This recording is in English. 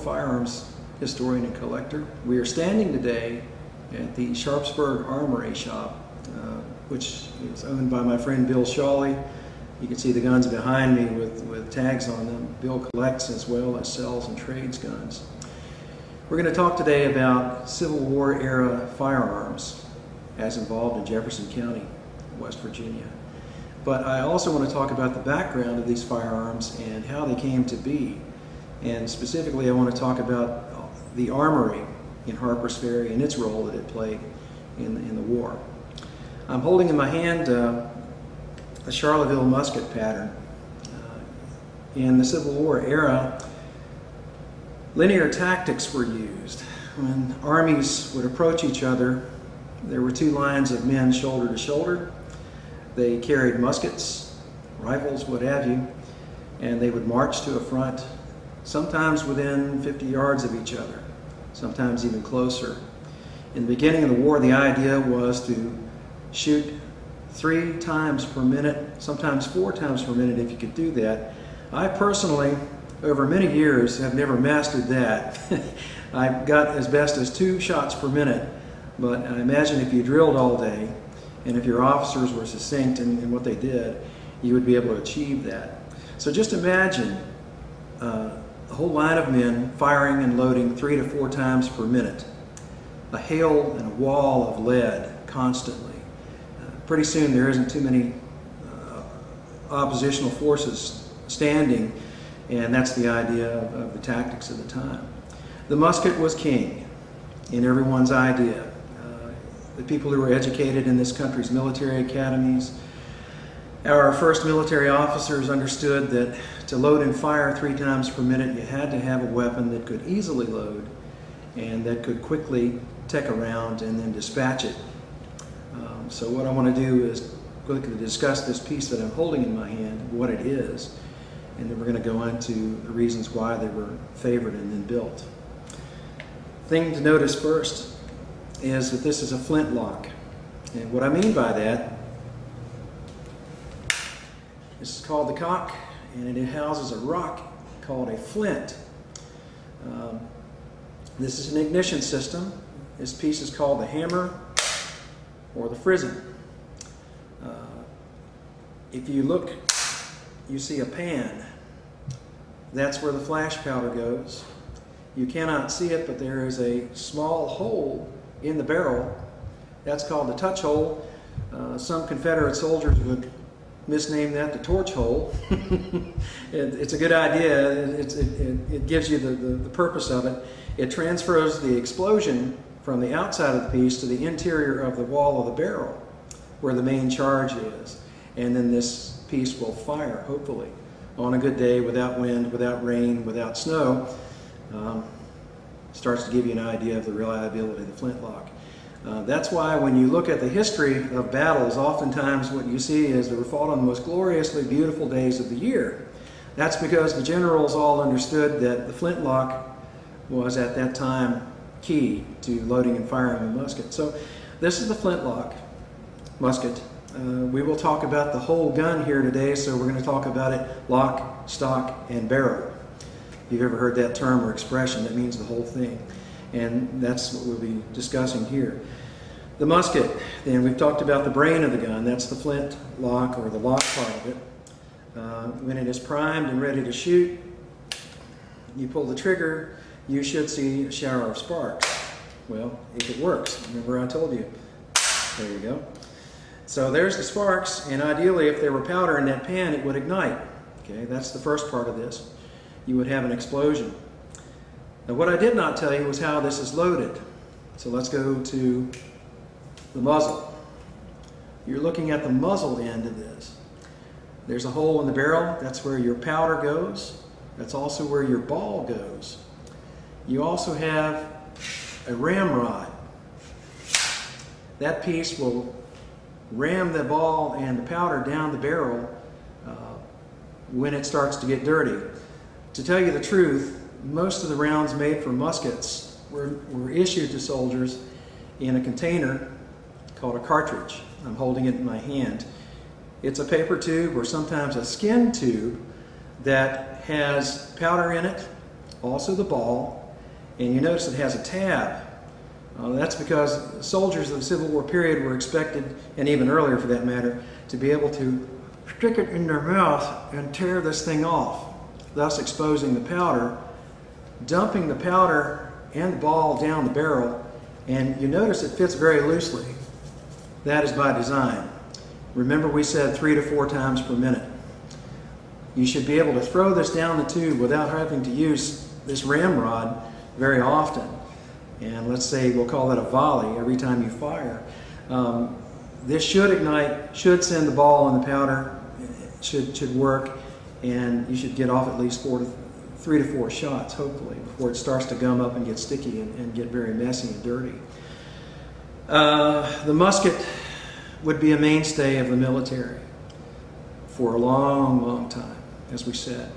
firearms historian and collector. We are standing today at the Sharpsburg Armory Shop, which is owned by my friend Bill Shawley. You can see the guns behind me with tags on them. Bill collects as well as sells and trades guns. We're going to talk today about Civil War era firearms as involved in Jefferson County, West Virginia. But I also want to talk about the background of these firearms and how they came to be. And specifically, I want to talk about the armory in Harpers Ferry and its role that it played in the war. I'm holding in my hand a Charleville musket pattern. In the Civil War era, linear tactics were used. When armies would approach each other, there were two lines of men shoulder to shoulder. They carried muskets, rifles, what have you, and they would march to a front, sometimes within 50 yards of each other, sometimes even closer. In the beginning of the war, the idea was to shoot 3 times per minute, sometimes 4 times per minute if you could do that. I personally, over many years, have never mastered that. I got as best as 2 shots per minute, but I imagine if you drilled all day, and if your officers were succinct in what they did, you would be able to achieve that. So just imagine a whole line of men firing and loading 3 to 4 times per minute. A hail and a wall of lead constantly. Pretty soon there isn't too many oppositional forces standing, and that's the idea of the tactics of the time. The musket was king in everyone's idea. The people who were educated in this country's military academies, our first military officers understood that to load and fire 3 times per minute, you had to have a weapon that could easily load and that could quickly take a round and then dispatch it. So what I want to do is quickly discuss this piece that I'm holding in my hand, what it is, and then we're going to go into the reasons why they were favored and then built. Thing to notice first is that this is a flintlock. And what I mean by that, this is called the cock, and it houses a rock called a flint. This is an ignition system. This piece is called the hammer or the frizzen. If you look, you see a pan. That's where the flash powder goes. You cannot see it, but there is a small hole in the barrel. That's called the touch hole. Some Confederate soldiers would misname that the torch hole. It's a good idea. It gives you the purpose of it. It transfers the explosion from the outside of the piece to the interior of the wall of the barrel where the main charge is. And then this piece will fire, hopefully, on a good day, without wind, without rain, without snow. Starts to give you an idea of the reliability of the flintlock. That's why when you look at the history of battles, oftentimes what you see is they were fought on the most gloriously beautiful days of the year. That's because the generals all understood that the flintlock was at that time key to loading and firing a musket. So this is the flintlock musket. We will talk about the whole gun here today, so we're going to talk about it lock, stock, and barrel. If you've ever heard that term or expression, that means the whole thing. And that's what we'll be discussing here. The musket, then we've talked about the brain of the gun. That's the flint lock, or the lock part of it. When it is primed and ready to shoot, you pull the trigger, you should see a shower of sparks. Well, if it works. Remember I told you. There you go. So there's the sparks, and ideally if there were powder in that pan, it would ignite. Okay, that's the first part of this. You would have an explosion. Now what I did not tell you was how this is loaded. So let's go to the muzzle. You're looking at the muzzle end of this. There's a hole in the barrel. That's where your powder goes. That's also where your ball goes. You also have a ramrod. That piece will ram the ball and the powder down the barrel when it starts to get dirty. To tell you the truth, most of the rounds made for muskets were issued to soldiers in a container called a cartridge. I'm holding it in my hand. It's a paper tube or sometimes a skin tube that has powder in it also the ball, and you notice it has a tab. That's because soldiers of the Civil War period were expected, and even earlier for that matter, to be able to stick it in their mouth and tear this thing off, thus exposing the powder, dumping the powder and the ball down the barrel, and you notice it fits very loosely. That is by design. Remember, we said 3 to 4 times per minute. You should be able to throw this down the tube without having to use this ramrod very often. And let's say we'll call that a volley every time you fire. This should ignite, should send the ball and the powder, should work, and you should get off at least 3 to 4 shots, hopefully, before it starts to gum up and get sticky and get very messy and dirty. The musket would be a mainstay of the military for a long, long time, as we said.